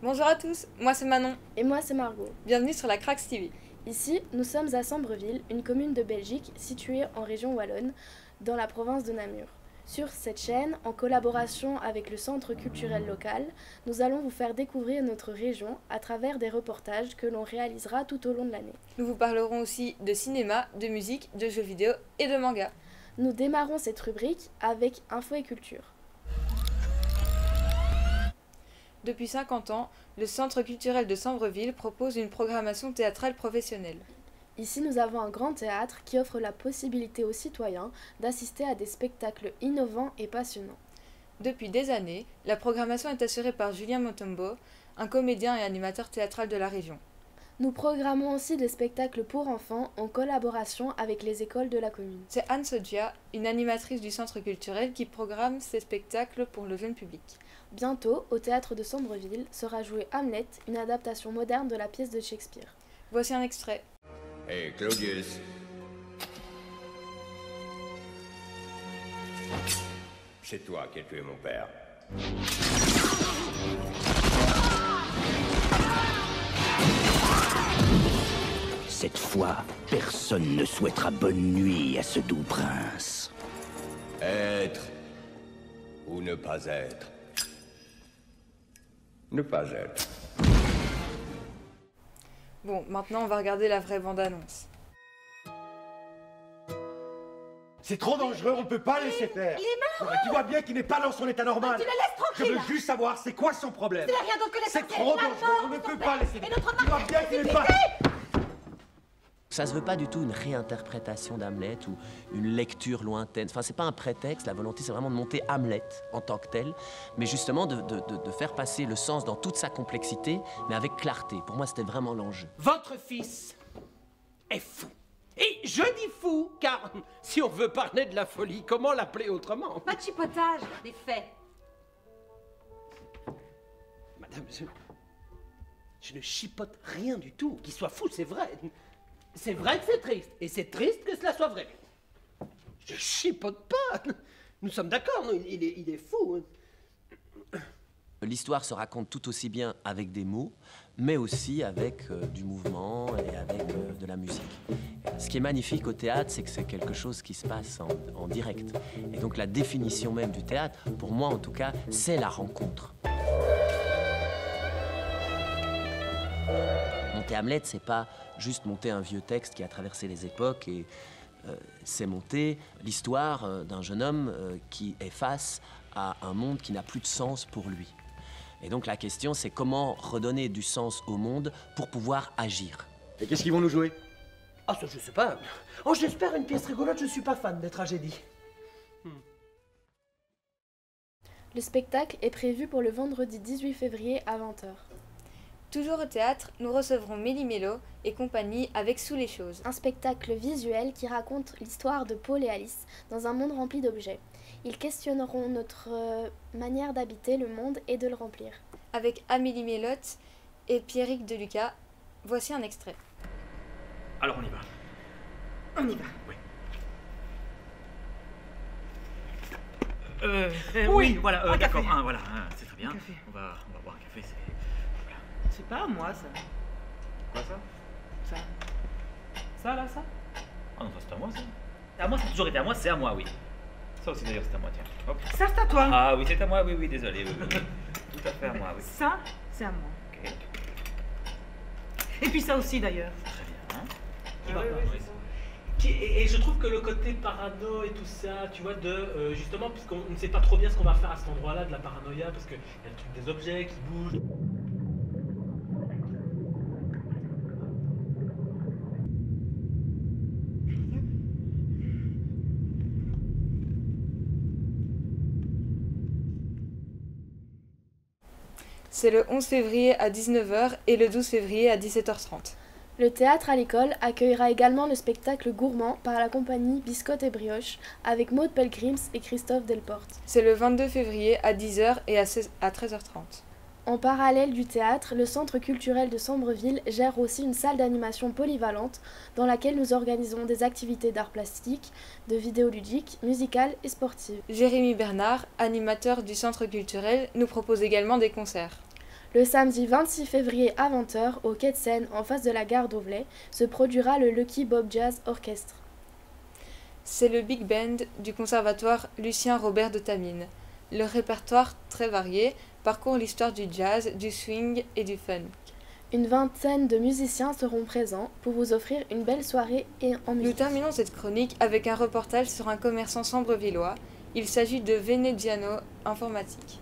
Bonjour à tous, moi c'est Manon. Et moi c'est Margot. Bienvenue sur la Crax TV. Ici, nous sommes à Sambreville, une commune de Belgique située en région wallonne, dans la province de Namur. Sur cette chaîne, en collaboration avec le Centre culturel local, nous allons vous faire découvrir notre région à travers des reportages que l'on réalisera tout au long de l'année. Nous vous parlerons aussi de cinéma, de musique, de jeux vidéo et de manga. Nous démarrons cette rubrique avec Info et Culture. Depuis 50 ans, le Centre culturel de Sambreville propose une programmation théâtrale professionnelle. Ici, nous avons un grand théâtre qui offre la possibilité aux citoyens d'assister à des spectacles innovants et passionnants. Depuis des années, la programmation est assurée par Julien Motombo, un comédien et animateur théâtral de la région. Nous programmons aussi des spectacles pour enfants en collaboration avec les écoles de la commune. C'est Anne Sodja, une animatrice du centre culturel, qui programme ces spectacles pour le jeune public. Bientôt, au théâtre de Sambreville, sera joué Hamlet, une adaptation moderne de la pièce de Shakespeare. Voici un extrait. Hé, Claudius. C'est toi qui as tué mon père. Cette fois, personne ne souhaitera bonne nuit à ce doux prince. Être ou ne pas être. Ne pas être. Bon, maintenant on va regarder la vraie bande-annonce. C'est trop dangereux, on ne peut pas laisser faire. Il est malheureux. Tu vois bien qu'il n'est pas dans son état normal. Tu le laisses tranquille. Je veux juste savoir c'est quoi son problème. Il n'y a rien d'autre que les C'est sorciers. trop La dangereux, mort, on ne s'il peut te pas plaît. laisser Et notre Tu vois mari, bien qu'il n'est pas... Ça se veut pas du tout une réinterprétation d'Hamlet ou une lecture lointaine. Enfin, c'est pas un prétexte. La volonté, c'est vraiment de monter Hamlet en tant que tel, mais justement de faire passer le sens dans toute sa complexité, mais avec clarté. Pour moi, c'était vraiment l'enjeu. Votre fils est fou. Et je dis fou, car si on veut parler de la folie, comment l'appeler autrement? Pas de chipotage, des faits. Madame, je ne chipote rien du tout. Qu'il soit fou, c'est vrai. C'est vrai que c'est triste. Et c'est triste que cela soit vrai. Je chipote pas. Nous sommes d'accord, il est fou. L'histoire se raconte tout aussi bien avec des mots, mais aussi avec du mouvement et avec de la musique. Ce qui est magnifique au théâtre, c'est que c'est quelque chose qui se passe en direct. Et donc la définition même du théâtre, pour moi en tout cas, c'est la rencontre. Monter Hamlet, c'est pas juste monter un vieux texte qui a traversé les époques, et c'est monter l'histoire d'un jeune homme qui est face à un monde qui n'a plus de sens pour lui. Et donc la question, c'est comment redonner du sens au monde pour pouvoir agir. Et qu'est-ce qu'ils vont nous jouer? Ah, ça, je sais pas. Oh, j'espère une pièce rigolote, je suis pas fan des tragédies. Le spectacle est prévu pour le vendredi 18 février à 20h. Toujours au théâtre, nous recevrons Méli-Mélo et compagnie avec Sous les choses. Un spectacle visuel qui raconte l'histoire de Paul et Alice dans un monde rempli d'objets. Ils questionneront notre manière d'habiter le monde et de le remplir. Avec Amélie Mélotte et Pierrick Deluca, voici un extrait. Alors on y va. On y va. Oui. Oui, voilà, Un d'accord, café. voilà, c'est très bien. Un café. On va boire un café, c'est... C'est pas à moi, ça. Quoi ça? Ça. Ça, là, ça. Ah non, ça c'est à moi ça. À moi, ça a toujours été à moi, c'est à moi, oui. Ça aussi d'ailleurs, c'est à moi, tiens. Hop. Ça, c'est à toi. Ah oui, c'est à moi, oui, désolé, oui. Tout à fait à moi, oui. Ça, c'est à moi. Ok, Et puis ça aussi, d'ailleurs. très bien. Qui va pas. Et je trouve que le côté parano et tout ça, tu vois, justement, puisqu'on ne sait pas trop bien ce qu'on va faire à cet endroit-là, de la paranoïa, parce qu'il y a le truc des objets qui bougent. C'est le 11 février à 19h et le 12 février à 17h30. Le théâtre à l'école accueillera également le spectacle gourmand par la compagnie Biscotte et Brioche avec Maud Pelgrims et Christophe Delporte. C'est le 22 février à 10h et à 13h30. En parallèle du théâtre, le Centre culturel de Sambreville gère aussi une salle d'animation polyvalente dans laquelle nous organisons des activités d'art plastique, de vidéoludique, musicales et sportives. Jérémy Bernard, animateur du Centre culturel, nous propose également des concerts. Le samedi 26 février à 20h, au quai de Seine, en face de la gare d'Auvelais, se produira le Lucky Bob Jazz Orchestra. C'est le big band du conservatoire Lucien Robert de Tamines. Le répertoire, très varié, parcourt l'histoire du jazz, du swing et du funk. Une vingtaine de musiciens seront présents pour vous offrir une belle soirée et en musique. Nous terminons cette chronique avec un reportage sur un commerçant sambrevillois. Il s'agit de Veneziano Informatique.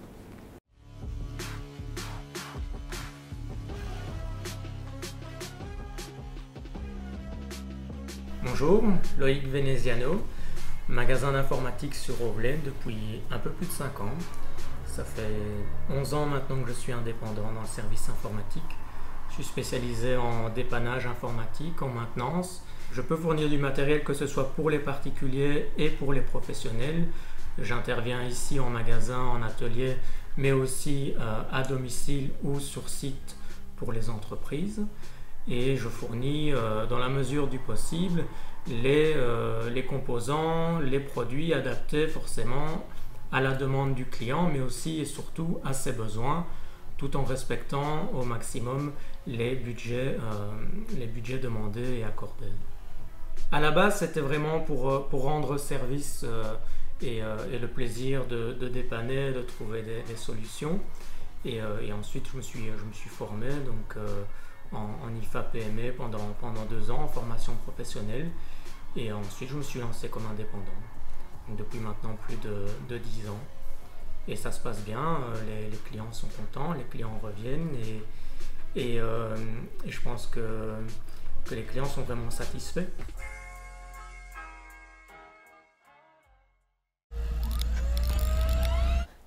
Bonjour, Loïc Veneziano, magasin d'informatique sur Auvelais depuis un peu plus de 5 ans. Ça fait 11 ans maintenant que je suis indépendant dans le service informatique. Je suis spécialisé en dépannage informatique, en maintenance. Je peux fournir du matériel que ce soit pour les particuliers et pour les professionnels. J'interviens ici en magasin, en atelier, mais aussi à domicile ou sur site pour les entreprises. Et je fournis, dans la mesure du possible, les composants, les produits adaptés forcément à la demande du client, mais aussi et surtout à ses besoins, tout en respectant au maximum les budgets demandés et accordés. À la base, c'était vraiment pour rendre service et le plaisir de dépanner, de trouver des solutions. Et ensuite, je me suis formé donc, en IFA PME pendant 2 ans en formation professionnelle. Et ensuite, je me suis lancé comme indépendant. Donc, depuis maintenant plus de 10 ans. Et ça se passe bien, les clients sont contents, les clients reviennent et je pense que les clients sont vraiment satisfaits.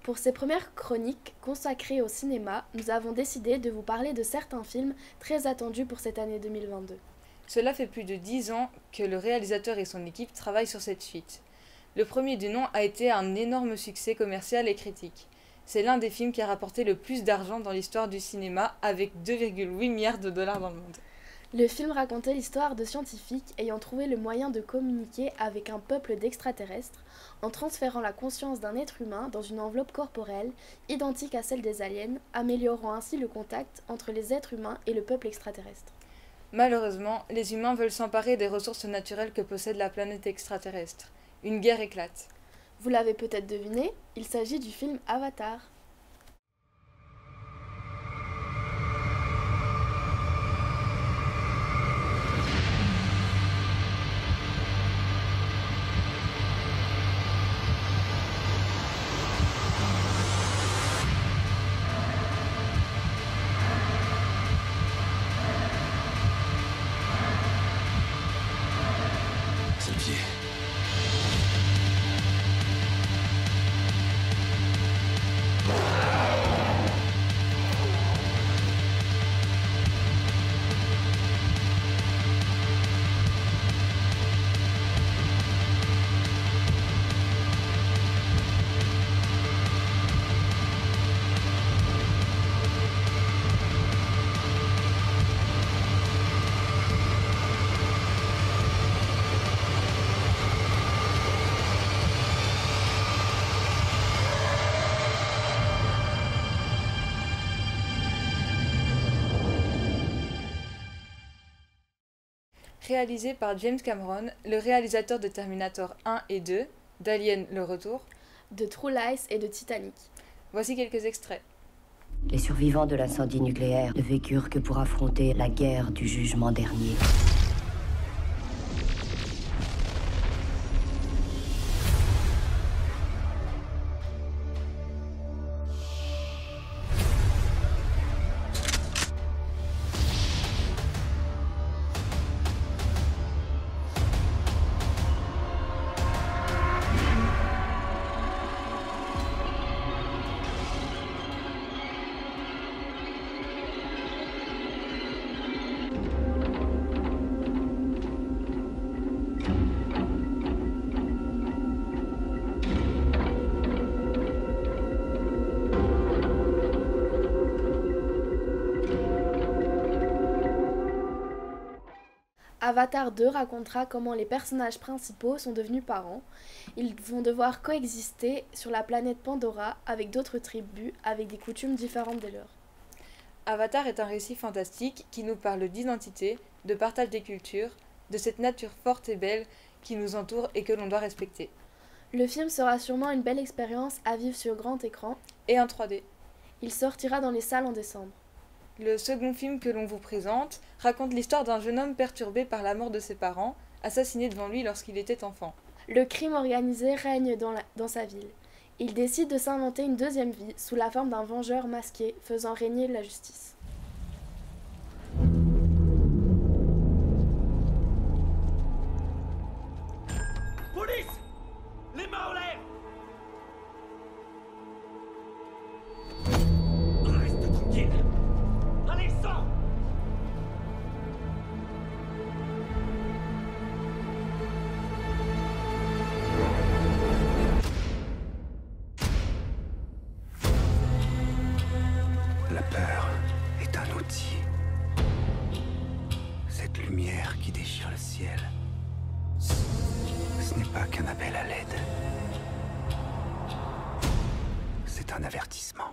Pour ces premières chroniques consacrées au cinéma, nous avons décidé de vous parler de certains films très attendus pour cette année 2022. Cela fait plus de 10 ans que le réalisateur et son équipe travaillent sur cette suite. Le premier du nom a été un énorme succès commercial et critique. C'est l'un des films qui a rapporté le plus d'argent dans l'histoire du cinéma, avec 2,8 milliards de dollars dans le monde. Le film racontait l'histoire de scientifiques ayant trouvé le moyen de communiquer avec un peuple d'extraterrestres en transférant la conscience d'un être humain dans une enveloppe corporelle identique à celle des aliens, améliorant ainsi le contact entre les êtres humains et le peuple extraterrestre. Malheureusement, les humains veulent s'emparer des ressources naturelles que possède la planète extraterrestre. Une guerre éclate. Vous l'avez peut-être deviné, il s'agit du film Avatar. C'est le pied. Réalisé par James Cameron, le réalisateur de Terminator 1 et 2, d'Alien le Retour, de True Lies et de Titanic. Voici quelques extraits. Les survivants de l'incendie nucléaire ne vécurent que pour affronter la guerre du jugement dernier. Avatar 2 racontera comment les personnages principaux sont devenus parents. Ils vont devoir coexister sur la planète Pandora avec d'autres tribus avec des coutumes différentes des leurs. Avatar est un récit fantastique qui nous parle d'identité, de partage des cultures, de cette nature forte et belle qui nous entoure et que l'on doit respecter. Le film sera sûrement une belle expérience à vivre sur grand écran. Et en 3D. Il sortira dans les salles en décembre. Le second film que l'on vous présente raconte l'histoire d'un jeune homme perturbé par la mort de ses parents, assassiné devant lui lorsqu'il était enfant. Le crime organisé règne dans sa ville. Il décide de s'inventer une deuxième vie sous la forme d'un vengeur masqué faisant régner la justice. Police! Les mains en l'air! Reste tranquille! Allez, sors! La peur est un outil. Cette lumière qui déchire le ciel, ce n'est pas qu'un appel à l'aide. C'est un avertissement.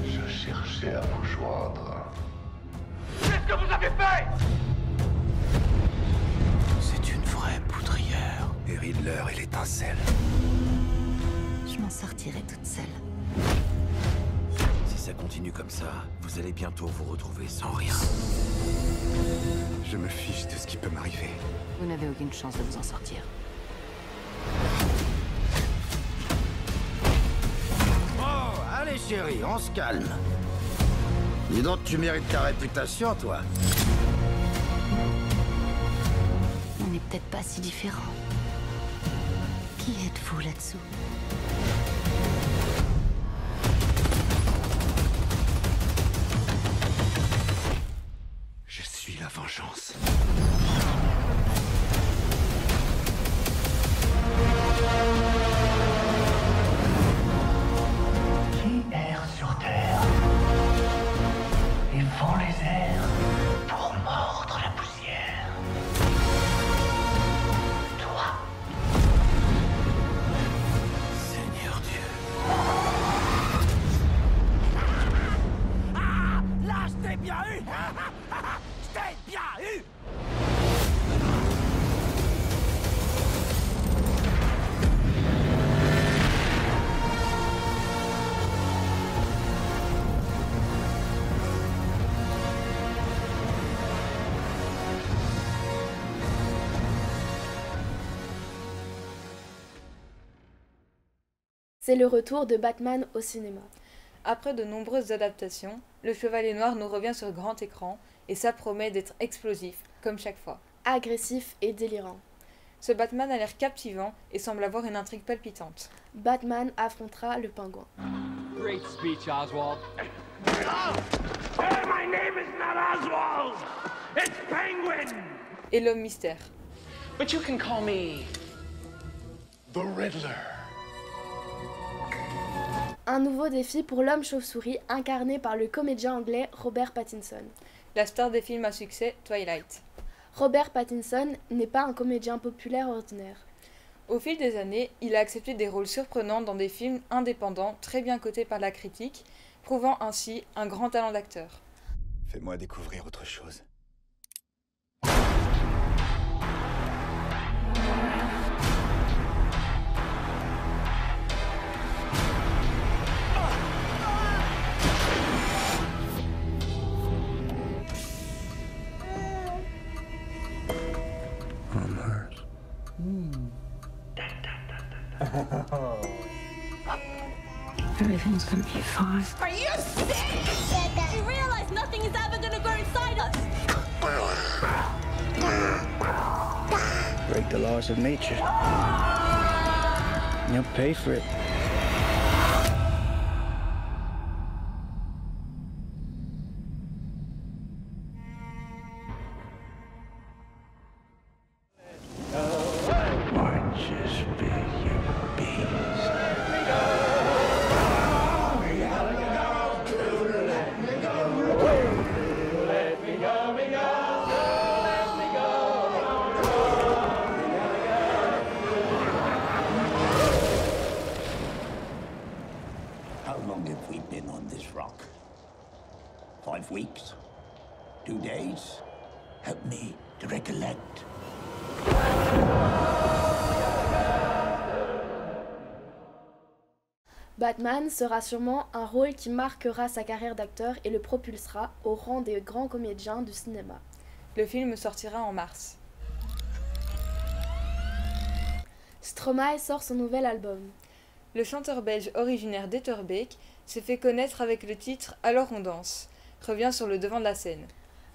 Je cherchais à vous joindre. Qu'est-ce que vous avez fait? C'est une vraie poudrière. Et Riddler et l'étincelle. Je m'en sortirai toute seule. Si ça continue comme ça, vous allez bientôt vous retrouver sans rien. Je me fiche de ce qui peut m'arriver. Vous n'avez aucune chance de vous en sortir. Oh, allez chérie, on se calme. Dis donc, tu mérites ta réputation, toi. On n'est peut-être pas si différents. Qui êtes-vous là-dessous? Je suis la vengeance. Qui erre sur terre et fend les airs pour mordre la poussière? Toi. Seigneur Dieu. Ah! Là, je t'ai bien eu! Je t'ai bien eu! C'est le retour de Batman au cinéma. Après de nombreuses adaptations, le Chevalier Noir nous revient sur grand écran et ça promet d'être explosif, comme chaque fois. Agressif et délirant. Ce Batman a l'air captivant et semble avoir une intrigue palpitante. Batman affrontera le pingouin. Great speech, Oswald. Hey, my name is not Oswald! It's Penguin! Et l'homme mystère. But you can call me The Riddler. Un nouveau défi pour l'homme chauve-souris incarné par le comédien anglais Robert Pattinson. La star des films à succès, Twilight. Robert Pattinson n'est pas un comédien populaire ordinaire. Au fil des années, il a accepté des rôles surprenants dans des films indépendants très bien cotés par la critique, prouvant ainsi un grand talent d'acteur. Fais-moi découvrir autre chose. Everything's gonna be fine. Are you sick? You realize nothing is ever gonna grow inside us? Break the laws of nature. You'll pay for it. long have we been on this rock? 5 weeks? 2 days? Help me to recollect. Batman sera sûrement un rôle qui marquera sa carrière d'acteur et le propulsera au rang des grands comédiens du cinéma. Le film sortira en mars. Stromae sort son nouvel album. Le chanteur belge originaire d'Etterbeek s'est fait connaître avec le titre « Alors on danse », revient sur le devant de la scène.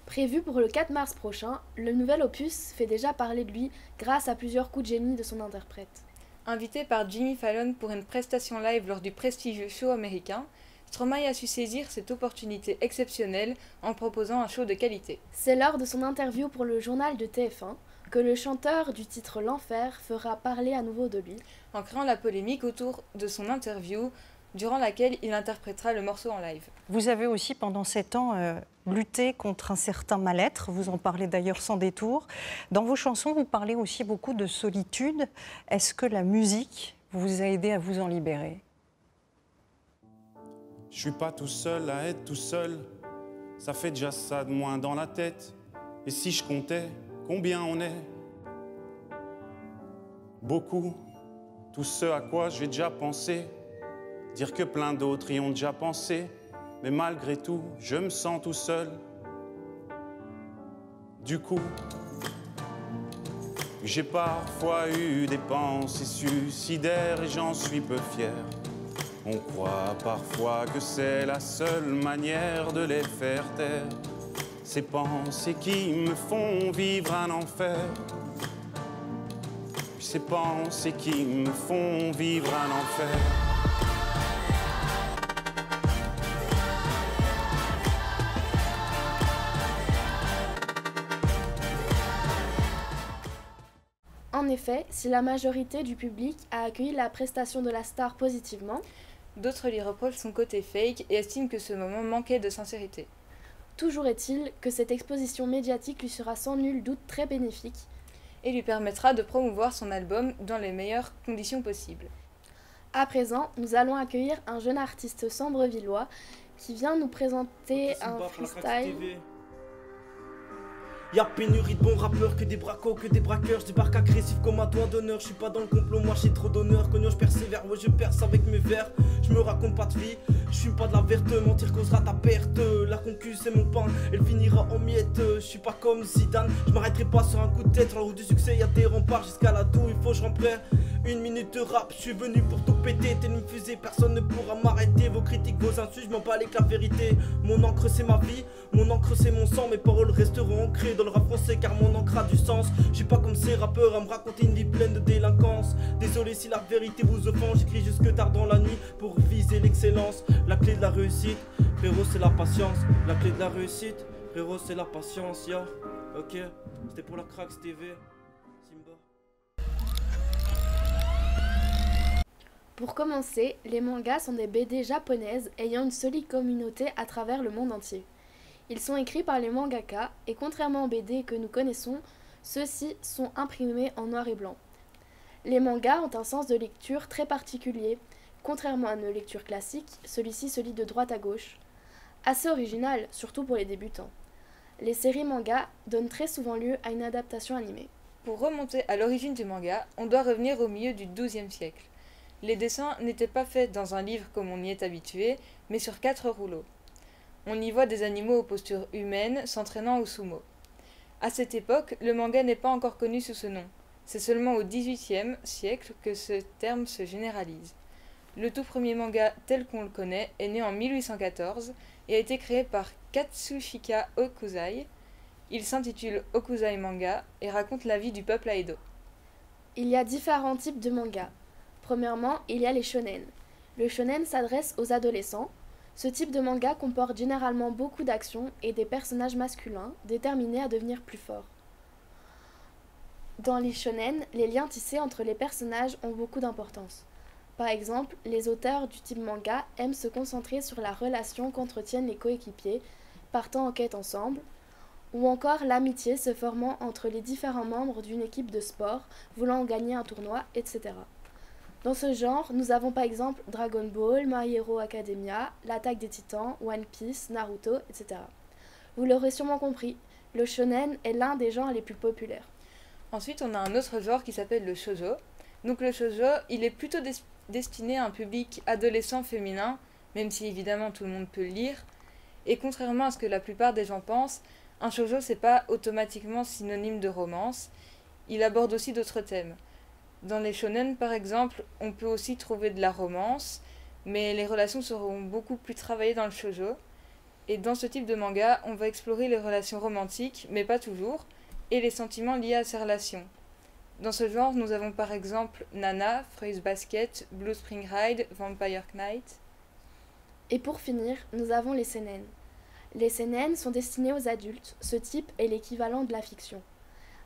Prévu pour le 4 mars prochain, le nouvel opus fait déjà parler de lui grâce à plusieurs coups de génie de son interprète. Invité par Jimmy Fallon pour une prestation live lors du prestigieux show américain, Stromae a su saisir cette opportunité exceptionnelle en proposant un show de qualité. C'est lors de son interview pour le journal de TF1 que le chanteur du titre L'Enfer fera parler à nouveau de lui. En créant la polémique autour de son interview, durant laquelle il interprétera le morceau en live. Vous avez aussi pendant 7 ans lutté contre un certain mal-être, vous en parlez d'ailleurs sans détour. Dans vos chansons, vous parlez aussi beaucoup de solitude. Est-ce que la musique vous a aidé à vous en libérer? Je suis pas tout seul à être tout seul, ça fait déjà ça de moins dans la tête. Et si je comptais combien on est? Beaucoup, tout ce à quoi j'ai déjà pensé. Dire que plein d'autres y ont déjà pensé, mais malgré tout, je me sens tout seul. Du coup, j'ai parfois eu des pensées suicidaires et j'en suis peu fier. On croit parfois que c'est la seule manière de les faire taire. Ces pensées qui me font vivre un enfer. Ces pensées qui me font vivre un enfer. En effet, si la majorité du public a accueilli la prestation de la star positivement, d'autres lui reprochent son côté fake et estiment que ce moment manquait de sincérité. Toujours est-il que cette exposition médiatique lui sera sans nul doute très bénéfique et lui permettra de promouvoir son album dans les meilleures conditions possibles. À présent, nous allons accueillir un jeune artiste sambrevillois qui vient nous présenter un freestyle. Y'a pénurie de bons rappeurs, que des bracos, que des braqueurs. Je débarque agressif comme un doigt d'honneur. Je suis pas dans le complot, moi j'ai trop d'honneur. Cognon, je persévère, ouais je perce avec mes vers. Je me raconte pas de vie, je suis pas de la verte. Mentir causera ta perte. La concu c'est mon pain, elle finira en miettes. Je suis pas comme Zidane, je m'arrêterai pas sur un coup de tête. Sur la route du succès y'a des remparts, jusqu'à la tour il faut que je remplisse. 1 minute de rap, je suis venu pour tout péter. T'es une fusée, personne ne pourra m'arrêter. Vos critiques, vos insultes, je m'en bats avec la vérité. Mon encre c'est ma vie, mon encre c'est mon sang. Mes paroles resteront ancrées dans le rap français car mon encre a du sens. Je suis pas comme ces rappeurs à me raconter une vie pleine de délinquance. Désolé si la vérité vous offense, j'écris jusque tard dans la nuit pour viser l'excellence. La clé de la réussite, frérot c'est la patience. La clé de la réussite, frérot c'est la patience, ya. Ok, c'était pour la Crax TV. Simba. Pour commencer, les mangas sont des BD japonaises ayant une solide communauté à travers le monde entier. Ils sont écrits par les mangaka et contrairement aux BD que nous connaissons, ceux-ci sont imprimés en noir et blanc. Les mangas ont un sens de lecture très particulier. Contrairement à nos lectures classiques, celui-ci se lit de droite à gauche. Assez original, surtout pour les débutants. Les séries manga donnent très souvent lieu à une adaptation animée. Pour remonter à l'origine du manga, on doit revenir au milieu du XIIe siècle. Les dessins n'étaient pas faits dans un livre comme on y est habitué, mais sur 4 rouleaux. On y voit des animaux aux postures humaines s'entraînant au sumo. À cette époque, le manga n'est pas encore connu sous ce nom. C'est seulement au XVIIIe siècle que ce terme se généralise. Le tout premier manga tel qu'on le connaît est né en 1814 et a été créé par Katsushika Okuzai. Il s'intitule Okuzai Manga et raconte la vie du peuple à Edo. Il y a différents types de mangas. Premièrement, il y a les shonen. Le shonen s'adresse aux adolescents. Ce type de manga comporte généralement beaucoup d'actions et des personnages masculins déterminés à devenir plus forts. Dans les shonen, les liens tissés entre les personnages ont beaucoup d'importance. Par exemple, les auteurs du type manga aiment se concentrer sur la relation qu'entretiennent les coéquipiers, partant en quête ensemble, ou encore l'amitié se formant entre les différents membres d'une équipe de sport voulant gagner un tournoi, etc. Dans ce genre, nous avons par exemple Dragon Ball, My Hero Academia, l'Attaque des Titans, One Piece, Naruto, etc. Vous l'aurez sûrement compris, le shonen est l'un des genres les plus populaires. Ensuite, on a un autre genre qui s'appelle le shoujo. Donc le shoujo, il est plutôt destiné à un public adolescent féminin, même si évidemment tout le monde peut le lire. Et contrairement à ce que la plupart des gens pensent, un shoujo c'est pas automatiquement synonyme de romance. Il aborde aussi d'autres thèmes. Dans les shonen par exemple, on peut aussi trouver de la romance, mais les relations seront beaucoup plus travaillées dans le shoujo. Et dans ce type de manga, on va explorer les relations romantiques, mais pas toujours, et les sentiments liés à ces relations. Dans ce genre, nous avons par exemple Nana, Fruits Basket, Blue Spring Ride, Vampire Knight. Et pour finir, nous avons les seinen. Les seinen sont destinés aux adultes, ce type est l'équivalent de la fiction.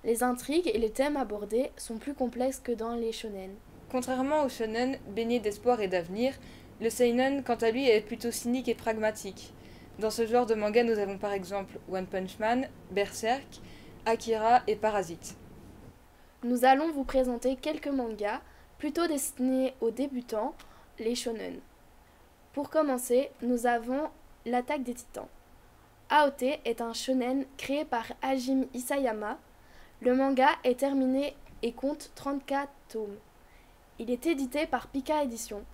Les intrigues et les thèmes abordés sont plus complexes que dans les shonen. Contrairement au shonen, baigné d'espoir et d'avenir, le seinen, quant à lui, est plutôt cynique et pragmatique. Dans ce genre de manga, nous avons par exemple One Punch Man, Berserk, Akira et Parasite. Nous allons vous présenter quelques mangas plutôt destinés aux débutants, les shonen. Pour commencer, nous avons l'Attaque des Titans. AOT est un shonen créé par Hajime Isayama. Le manga est terminé et compte 34 tomes. Il est édité par Pika Éditions.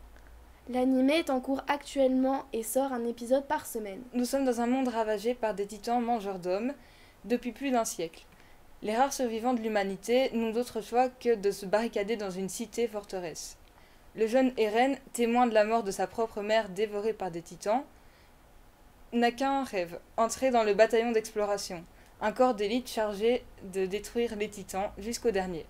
L'anime est en cours actuellement et sort un épisode par semaine. Nous sommes dans un monde ravagé par des titans mangeurs d'hommes depuis plus d'un siècle. Les rares survivants de l'humanité n'ont d'autre choix que de se barricader dans une cité-forteresse. Le jeune Eren, témoin de la mort de sa propre mère dévorée par des titans, n'a qu'un rêve, entrer dans le bataillon d'exploration, un corps d'élite chargé de détruire les titans jusqu'au dernier.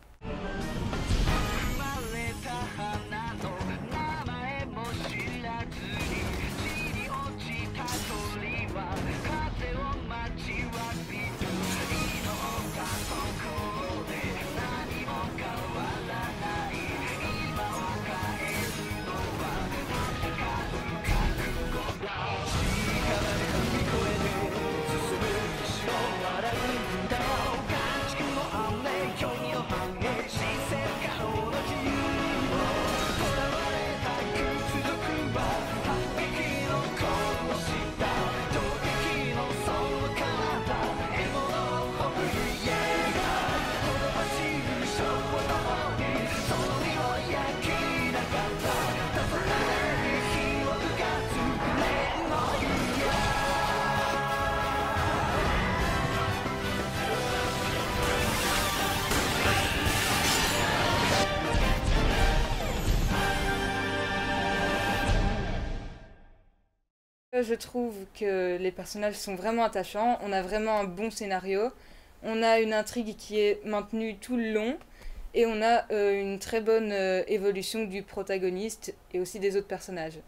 Je trouve que les personnages sont vraiment attachants, on a vraiment un bon scénario, on a une intrigue qui est maintenue tout le long et on a une très bonne évolution du protagoniste et aussi des autres personnages.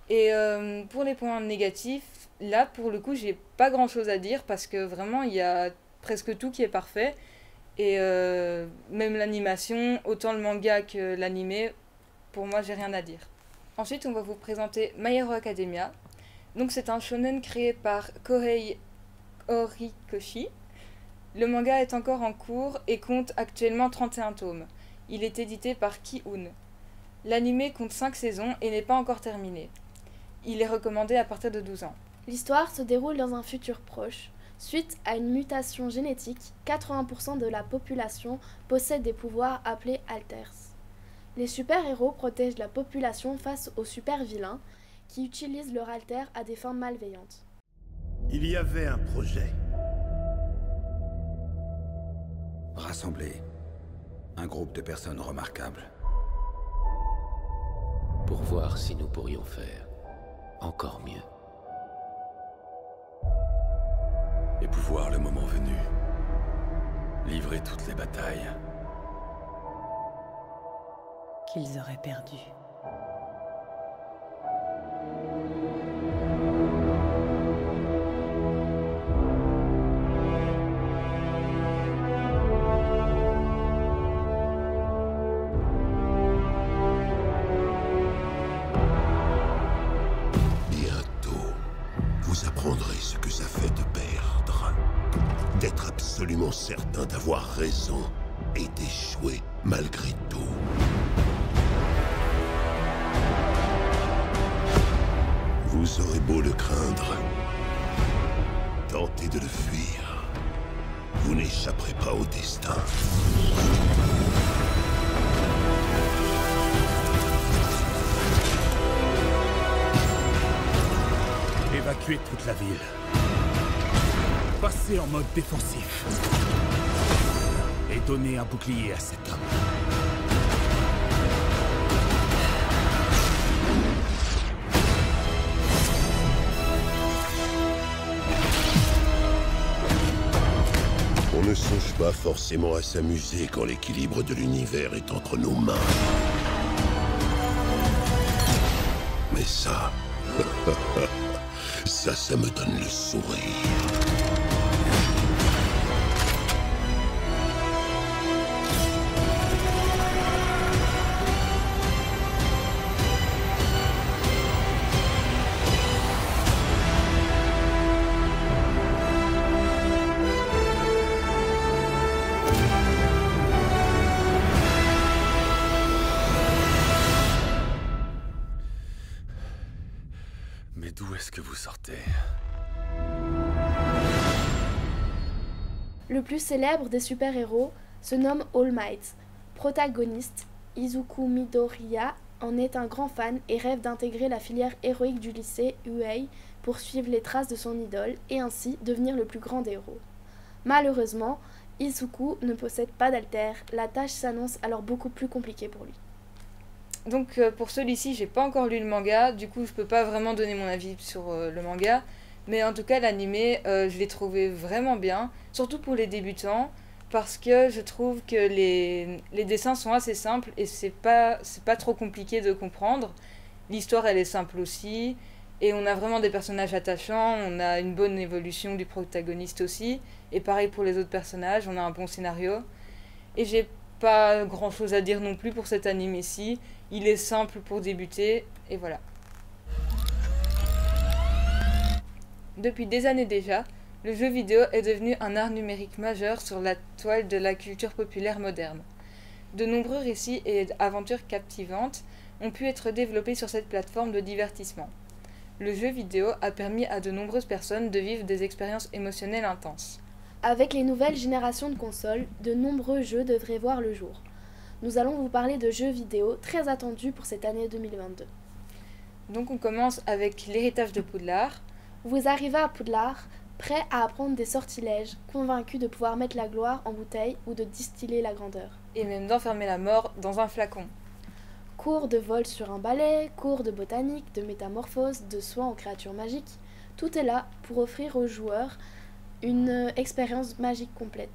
Et pour les points négatifs, là pour le coup j'ai pas grand chose à dire parce que vraiment il y a presque tout qui est parfait et même l'animation, autant le manga que l'animé, pour moi j'ai rien à dire. Ensuite on va vous présenter My Hero Academia. Donc c'est un shonen créé par Kohei Horikoshi. Le manga est encore en cours et compte actuellement 31 tomes. Il est édité par Ki-un. L'anime compte 5 saisons et n'est pas encore terminé. Il est recommandé à partir de 12 ans. L'histoire se déroule dans un futur proche. Suite à une mutation génétique, 80% de la population possède des pouvoirs appelés alters. Les super-héros protègent la population face aux super-vilains qui utilisent leur alter à des fins malveillantes. Il y avait un projet. Rassembler un groupe de personnes remarquables. Pour voir si nous pourrions faire encore mieux. Et pouvoir, le moment venu, livrer toutes les batailles qu'ils auraient perdues. Vous apprendrez ce que ça fait de perdre, d'être absolument certain d'avoir raison et d'échouer malgré tout. Vous aurez beau le craindre, tentez de le fuir. Vous n'échapperez pas au destin. Évacuez toute la ville. Passez en mode défensif. Et donnez un bouclier à cet homme. On ne songe pas forcément à s'amuser quand l'équilibre de l'univers est entre nos mains. Mais ça... ça me donne le sourire. Mais d'où est-ce que vous sortez? Le plus célèbre des super-héros se nomme All Might. Protagoniste, Izuku Midoriya en est un grand fan et rêve d'intégrer la filière héroïque du lycée UA pour suivre les traces de son idole et ainsi devenir le plus grand des héros. Malheureusement, Izuku ne possède pas d'alter, la tâche s'annonce alors beaucoup plus compliquée pour lui. Donc pour celui-ci, j'ai pas encore lu le manga, du coup je peux pas vraiment donner mon avis sur le manga, mais en tout cas l'animé, je l'ai trouvé vraiment bien, surtout pour les débutants, parce que je trouve que les dessins sont assez simples et c'est pas trop compliqué de comprendre. L'histoire elle est simple aussi, et on a vraiment des personnages attachants, on a une bonne évolution du protagoniste aussi, et pareil pour les autres personnages, on a un bon scénario, et j'ai pas grand chose à dire non plus pour cet animé-ci. Il est simple pour débuter, et voilà. Depuis des années déjà, le jeu vidéo est devenu un art numérique majeur sur la toile de la culture populaire moderne. De nombreux récits et aventures captivantes ont pu être développés sur cette plateforme de divertissement. Le jeu vidéo a permis à de nombreuses personnes de vivre des expériences émotionnelles intenses. Avec les nouvelles générations de consoles, de nombreux jeux devraient voir le jour. Nous allons vous parler de jeux vidéo très attendus pour cette année 2022. Donc on commence avec l'héritage de Poudlard. Vous arrivez à Poudlard, prêt à apprendre des sortilèges, convaincu de pouvoir mettre la gloire en bouteille ou de distiller la grandeur. Et même d'enfermer la mort dans un flacon. Cours de vol sur un balai, cours de botanique, de métamorphose, de soins en créatures magiques. Tout est là pour offrir aux joueurs une expérience magique complète.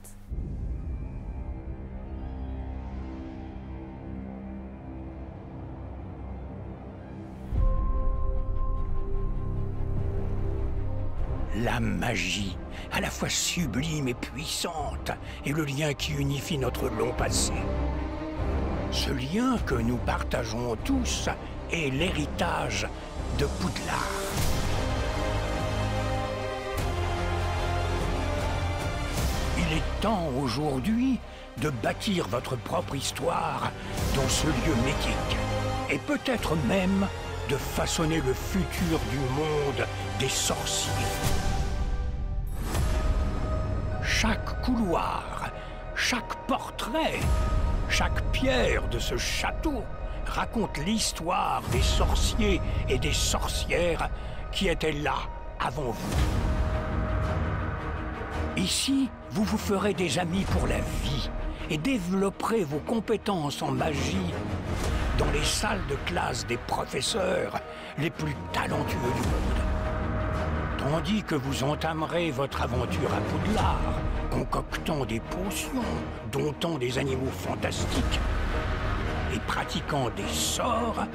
La magie, à la fois sublime et puissante, est le lien qui unifie notre long passé. Ce lien que nous partageons tous est l'héritage de Poudlard. Il est temps aujourd'hui de bâtir votre propre histoire dans ce lieu mythique, et peut-être même de façonner le futur du monde des sorciers. Chaque couloir, chaque portrait, chaque pierre de ce château raconte l'histoire des sorciers et des sorcières qui étaient là avant vous. Ici, vous vous ferez des amis pour la vie et développerez vos compétences en magie dans les salles de classe des professeurs les plus talentueux du monde. Tandis que vous entamerez votre aventure à Poudlard, concoctant des potions, domptant des animaux fantastiques et pratiquant des sorts,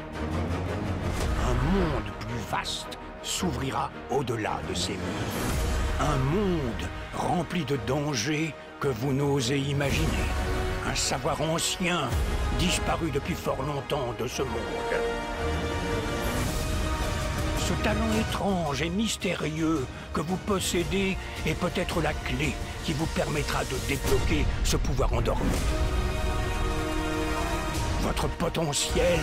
un monde plus vaste s'ouvrira au-delà de ces murs. Un monde rempli de dangers que vous n'osez imaginer. Un savoir ancien, disparu depuis fort longtemps de ce monde. Ce talent étrange et mystérieux que vous possédez est peut-être la clé qui vous permettra de débloquer ce pouvoir endormi. Votre potentiel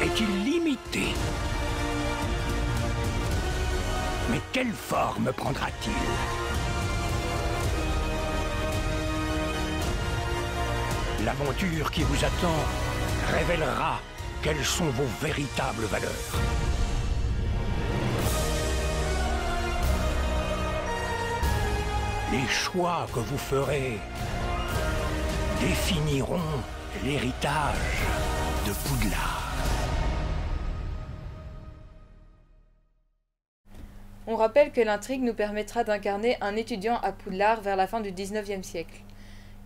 est illimité. Mais quelle forme prendra-t-il? L'aventure qui vous attend révélera quelles sont vos véritables valeurs. Les choix que vous ferez définiront l'héritage de Poudlard. On rappelle que l'intrigue nous permettra d'incarner un étudiant à Poudlard vers la fin du 19e siècle.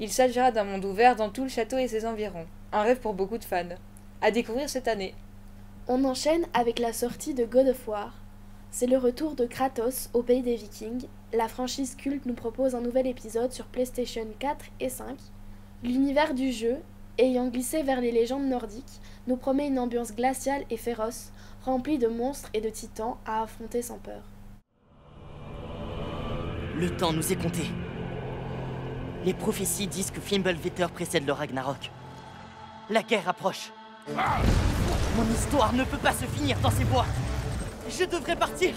Il s'agira d'un monde ouvert dans tout le château et ses environs. Un rêve pour beaucoup de fans. À découvrir cette année. On enchaîne avec la sortie de God of War. C'est le retour de Kratos au pays des Vikings. La franchise culte nous propose un nouvel épisode sur PlayStation 4 et 5. L'univers du jeu, ayant glissé vers les légendes nordiques, nous promet une ambiance glaciale et féroce, remplie de monstres et de titans à affronter sans peur. Le temps nous est compté. Les prophéties disent que Fimbulvetter précède le Ragnarok. La guerre approche. Mon histoire ne peut pas se finir dans ces bois. Je devrais partir,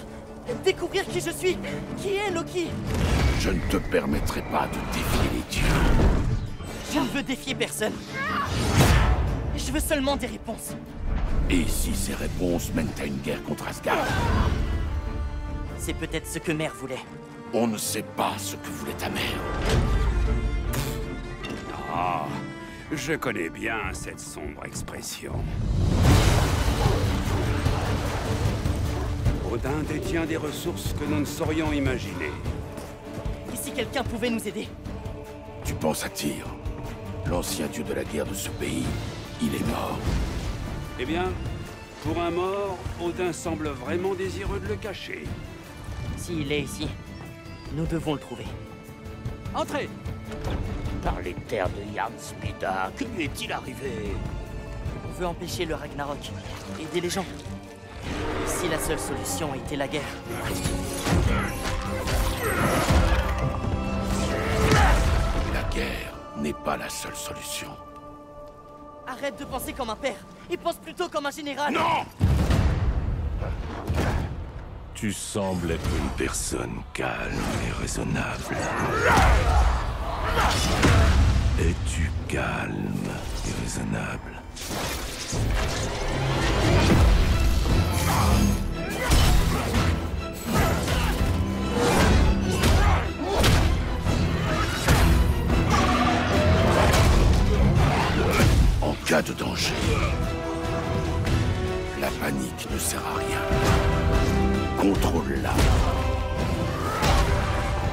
découvrir qui je suis. Qui est Loki? Je ne te permettrai pas de défier les dieux. Je ne veux défier personne. Je veux seulement des réponses. Et si ces réponses mènent à une guerre contre Asgard? C'est peut-être ce que Mère voulait. On ne sait pas ce que voulait ta mère. Ah, je connais bien cette sombre expression. Odin détient des ressources que nous ne saurions imaginer. Et si quelqu'un pouvait nous aider? Tu penses à Tyr, l'ancien dieu de la guerre de ce pays. Il est mort. Eh bien, pour un mort, Odin semble vraiment désireux de le cacher. S'il est ici, nous devons le trouver. Entrez! Par les terres de Jarlsbida, que lui est-il arrivé? On veut empêcher le Ragnarok, aider les gens. Et si la seule solution était la guerre? La guerre n'est pas la seule solution. Arrête de penser comme un père, et pense plutôt comme un général. Non! Tu sembles être une personne calme et raisonnable. Es-tu calme et raisonnable? En cas de danger, la panique ne sert à rien. Contrôle-la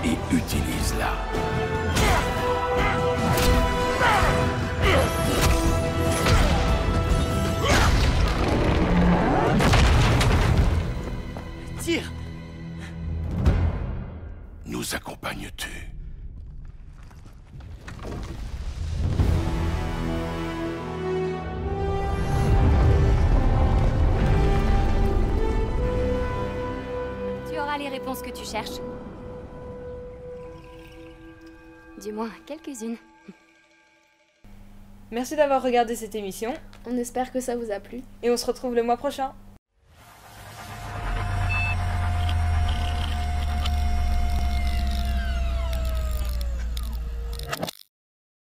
et utilise-la. Tire! Nous accompagnes-tu? Tu auras les réponses que tu cherches. Du moins, quelques-unes. Merci d'avoir regardé cette émission. On espère que ça vous a plu. Et on se retrouve le mois prochain.